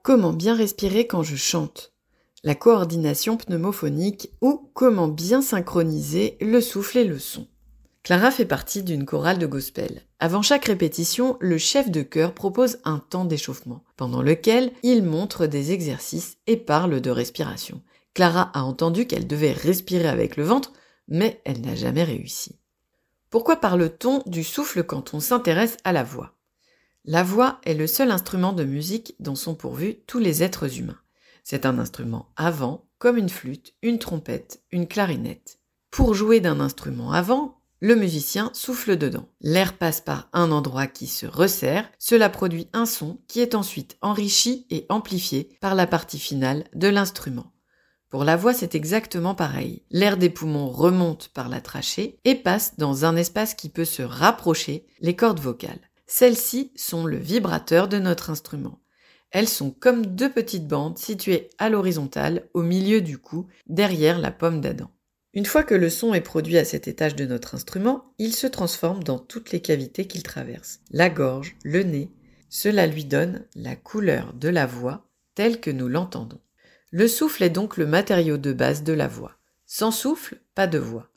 Comment bien respirer quand je chante? La coordination pneumophonique ou comment bien synchroniser le souffle et le son. Clara fait partie d'une chorale de gospel. Avant chaque répétition, le chef de chœur propose un temps d'échauffement, pendant lequel il montre des exercices et parle de respiration. Clara a entendu qu'elle devait respirer avec le ventre, mais elle n'a jamais réussi. Pourquoi parle-t-on du souffle quand on s'intéresse à la voix? La voix est le seul instrument de musique dont sont pourvus tous les êtres humains. C'est un instrument à vent, comme une flûte, une trompette, une clarinette. Pour jouer d'un instrument à vent, le musicien souffle dedans. L'air passe par un endroit qui se resserre, cela produit un son qui est ensuite enrichi et amplifié par la partie finale de l'instrument. Pour la voix, c'est exactement pareil. L'air des poumons remonte par la trachée et passe dans un espace qui peut se rapprocher, les cordes vocales. Celles-ci sont le vibrateur de notre instrument. Elles sont comme deux petites bandes situées à l'horizontale, au milieu du cou, derrière la pomme d'Adam. Une fois que le son est produit à cet étage de notre instrument, il se transforme dans toutes les cavités qu'il traverse. La gorge, le nez, cela lui donne la couleur de la voix telle que nous l'entendons. Le souffle est donc le matériau de base de la voix. Sans souffle, pas de voix.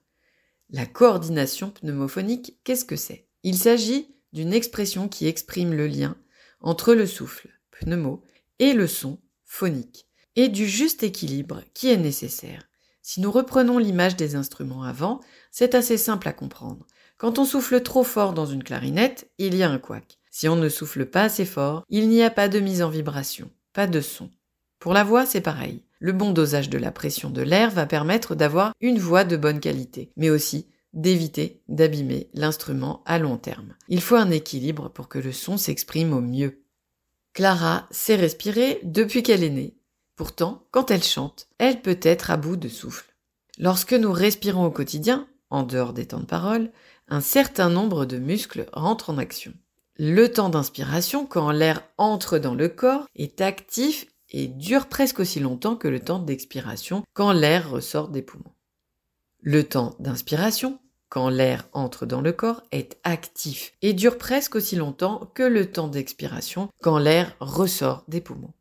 La coordination pneumophonique, qu'est-ce que c'est? Il s'agit d'une expression qui exprime le lien entre le souffle, pneumo, et le son, phonique, et du juste équilibre qui est nécessaire. Si nous reprenons l'image des instruments à vent, c'est assez simple à comprendre. Quand on souffle trop fort dans une clarinette, il y a un couac. Si on ne souffle pas assez fort, il n'y a pas de mise en vibration, pas de son. Pour la voix, c'est pareil. Le bon dosage de la pression de l'air va permettre d'avoir une voix de bonne qualité, mais aussi d'éviter d'abîmer l'instrument à long terme. Il faut un équilibre pour que le son s'exprime au mieux. Clara sait respirer depuis qu'elle est née. Pourtant, quand elle chante, elle peut être à bout de souffle. Lorsque nous respirons au quotidien, en dehors des temps de parole, un certain nombre de muscles rentrent en action. Le temps d'inspiration, quand l'air entre dans le corps, est actif et dure presque aussi longtemps que le temps d'expiration, quand l'air ressort des poumons. Le temps d'inspiration, quand l'air entre dans le corps, est actif et dure presque aussi longtemps que le temps d'expiration, quand l'air ressort des poumons.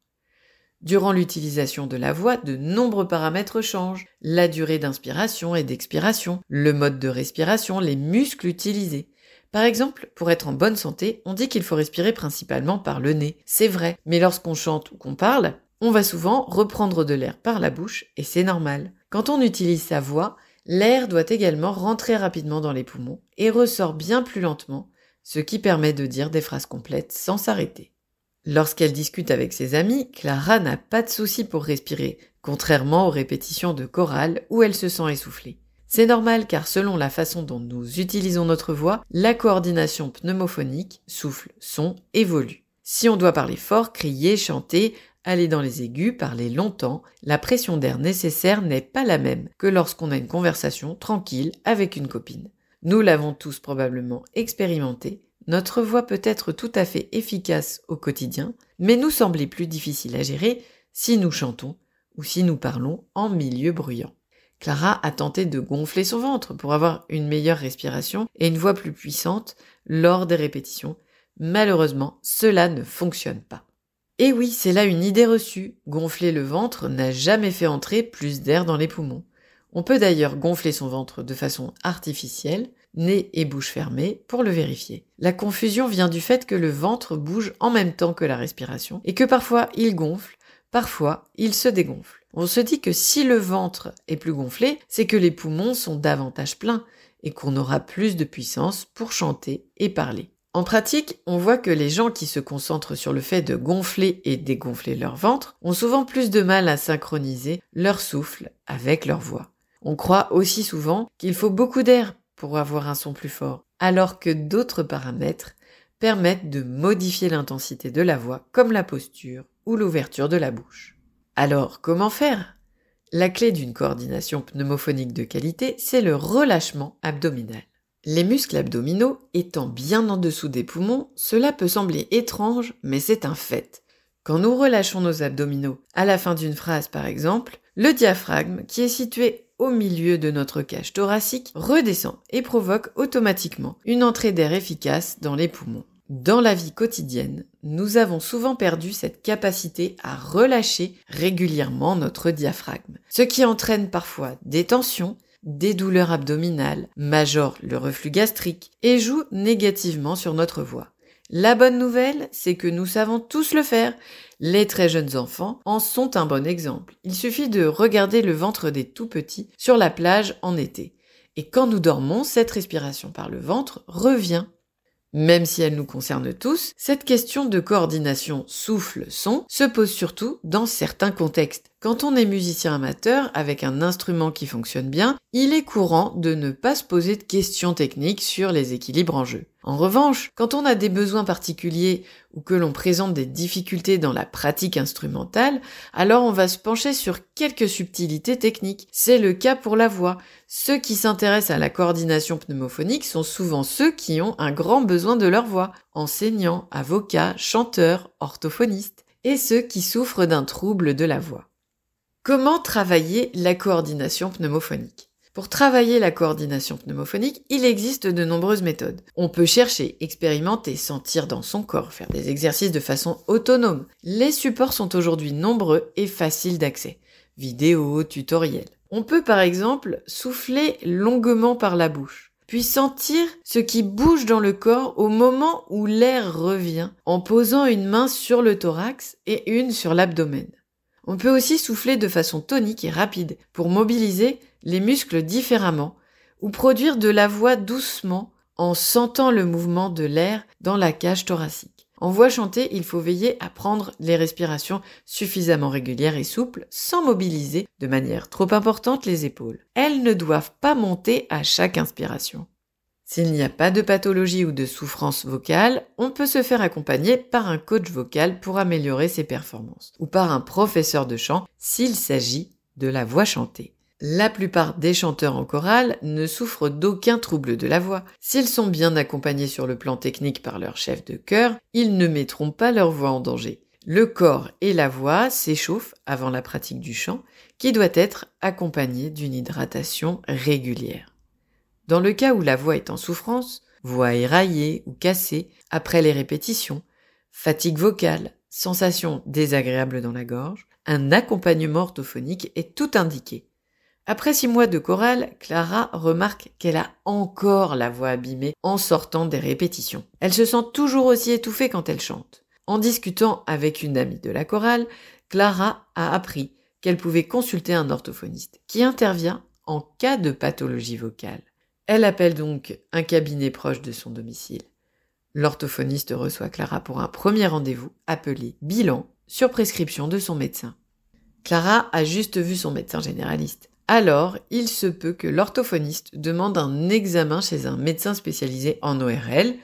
Durant l'utilisation de la voix, de nombreux paramètres changent. La durée d'inspiration et d'expiration, le mode de respiration, les muscles utilisés. Par exemple, pour être en bonne santé, on dit qu'il faut respirer principalement par le nez. C'est vrai, mais lorsqu'on chante ou qu'on parle, on va souvent reprendre de l'air par la bouche et c'est normal. Quand on utilise sa voix, l'air doit également rentrer rapidement dans les poumons et ressort bien plus lentement, ce qui permet de dire des phrases complètes sans s'arrêter. Lorsqu'elle discute avec ses amis, Clara n'a pas de souci pour respirer, contrairement aux répétitions de chorale où elle se sent essoufflée. C'est normal car selon la façon dont nous utilisons notre voix, la coordination pneumophonique, souffle, son, évolue. Si on doit parler fort, crier, chanter, aller dans les aigus, parler longtemps, la pression d'air nécessaire n'est pas la même que lorsqu'on a une conversation tranquille avec une copine. Nous l'avons tous probablement expérimenté. Notre voix peut être tout à fait efficace au quotidien, mais nous sembler plus difficile à gérer si nous chantons ou si nous parlons en milieu bruyant. Clara a tenté de gonfler son ventre pour avoir une meilleure respiration et une voix plus puissante lors des répétitions. Malheureusement, cela ne fonctionne pas. Et oui, c'est là une idée reçue. Gonfler le ventre n'a jamais fait entrer plus d'air dans les poumons. On peut d'ailleurs gonfler son ventre de façon artificielle, nez et bouche fermée, pour le vérifier. La confusion vient du fait que le ventre bouge en même temps que la respiration et que parfois il gonfle, parfois il se dégonfle. On se dit que si le ventre est plus gonflé, c'est que les poumons sont davantage pleins et qu'on aura plus de puissance pour chanter et parler. En pratique, on voit que les gens qui se concentrent sur le fait de gonfler et dégonfler leur ventre ont souvent plus de mal à synchroniser leur souffle avec leur voix. On croit aussi souvent qu'il faut beaucoup d'air pour avoir un son plus fort, alors que d'autres paramètres permettent de modifier l'intensité de la voix, comme la posture ou l'ouverture de la bouche. Alors, comment faire? La clé d'une coordination pneumophonique de qualité, c'est le relâchement abdominal. Les muscles abdominaux étant bien en dessous des poumons, cela peut sembler étrange, mais c'est un fait. Quand nous relâchons nos abdominaux à la fin d'une phrase par exemple, le diaphragme, qui est situé au milieu de notre cage thoracique, redescend et provoque automatiquement une entrée d'air efficace dans les poumons. Dans la vie quotidienne, nous avons souvent perdu cette capacité à relâcher régulièrement notre diaphragme, ce qui entraîne parfois des tensions, des douleurs abdominales, majore le reflux gastrique et joue négativement sur notre voix. La bonne nouvelle, c'est que nous savons tous le faire. Les très jeunes enfants en sont un bon exemple. Il suffit de regarder le ventre des tout petits sur la plage en été. Et quand nous dormons, cette respiration par le ventre revient. Même si elle nous concerne tous, cette question de coordination souffle-son se pose surtout dans certains contextes. Quand on est musicien amateur avec un instrument qui fonctionne bien, il est courant de ne pas se poser de questions techniques sur les équilibres en jeu. En revanche, quand on a des besoins particuliers ou que l'on présente des difficultés dans la pratique instrumentale, alors on va se pencher sur quelques subtilités techniques. C'est le cas pour la voix. Ceux qui s'intéressent à la coordination pneumophonique sont souvent ceux qui ont un grand besoin de leur voix, enseignants, avocats, chanteurs, orthophonistes, et ceux qui souffrent d'un trouble de la voix. Comment travailler la coordination pneumophonique ? Pour travailler la coordination pneumophonique, il existe de nombreuses méthodes. On peut chercher, expérimenter, sentir dans son corps, faire des exercices de façon autonome. Les supports sont aujourd'hui nombreux et faciles d'accès. Vidéos, tutoriels. On peut par exemple souffler longuement par la bouche, puis sentir ce qui bouge dans le corps au moment où l'air revient, en posant une main sur le thorax et une sur l'abdomen. On peut aussi souffler de façon tonique et rapide pour mobiliser les muscles différemment ou produire de la voix doucement en sentant le mouvement de l'air dans la cage thoracique. En voix chantée, il faut veiller à prendre les respirations suffisamment régulières et souples sans mobiliser de manière trop importante les épaules. Elles ne doivent pas monter à chaque inspiration. S'il n'y a pas de pathologie ou de souffrance vocale, on peut se faire accompagner par un coach vocal pour améliorer ses performances, ou par un professeur de chant s'il s'agit de la voix chantée. La plupart des chanteurs en chorale ne souffrent d'aucun trouble de la voix. S'ils sont bien accompagnés sur le plan technique par leur chef de chœur, ils ne mettront pas leur voix en danger. Le corps et la voix s'échauffent avant la pratique du chant, qui doit être accompagnée d'une hydratation régulière. Dans le cas où la voix est en souffrance, voix éraillée ou cassée après les répétitions, fatigue vocale, sensation désagréable dans la gorge, un accompagnement orthophonique est tout indiqué. Après 6 mois de chorale, Clara remarque qu'elle a encore la voix abîmée en sortant des répétitions. Elle se sent toujours aussi étouffée quand elle chante. En discutant avec une amie de la chorale, Clara a appris qu'elle pouvait consulter un orthophoniste qui intervient en cas de pathologie vocale. Elle appelle donc un cabinet proche de son domicile. L'orthophoniste reçoit Clara pour un premier rendez-vous appelé bilan sur prescription de son médecin. Clara a juste vu son médecin généraliste. Alors, il se peut que l'orthophoniste demande un examen chez un médecin spécialisé en ORL,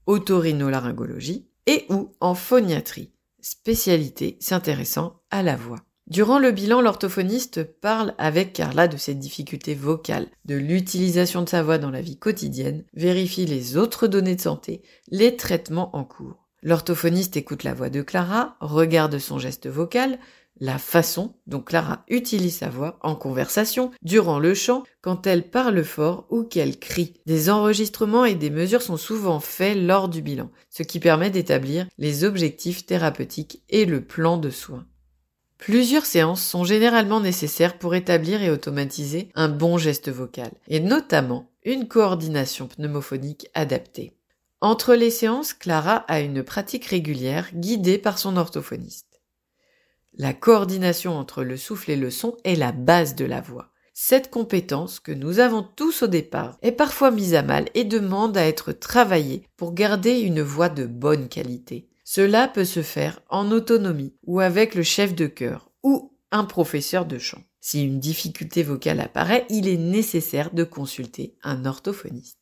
otorhinolaryngologie, et ou en phoniatrie, spécialité s'intéressant à la voix. Durant le bilan, l'orthophoniste parle avec Carla de ses difficultés vocales, de l'utilisation de sa voix dans la vie quotidienne, vérifie les autres données de santé, les traitements en cours. L'orthophoniste écoute la voix de Clara, regarde son geste vocal, la façon dont Clara utilise sa voix en conversation, durant le chant, quand elle parle fort ou qu'elle crie. Des enregistrements et des mesures sont souvent faits lors du bilan, ce qui permet d'établir les objectifs thérapeutiques et le plan de soins. Plusieurs séances sont généralement nécessaires pour établir et automatiser un bon geste vocal, et notamment une coordination pneumophonique adaptée. Entre les séances, Clara a une pratique régulière guidée par son orthophoniste. La coordination entre le souffle et le son est la base de la voix. Cette compétence que nous avons tous au départ est parfois mise à mal et demande à être travaillée pour garder une voix de bonne qualité. Cela peut se faire en autonomie ou avec le chef de chœur ou un professeur de chant. Si une difficulté vocale apparaît, il est nécessaire de consulter un orthophoniste.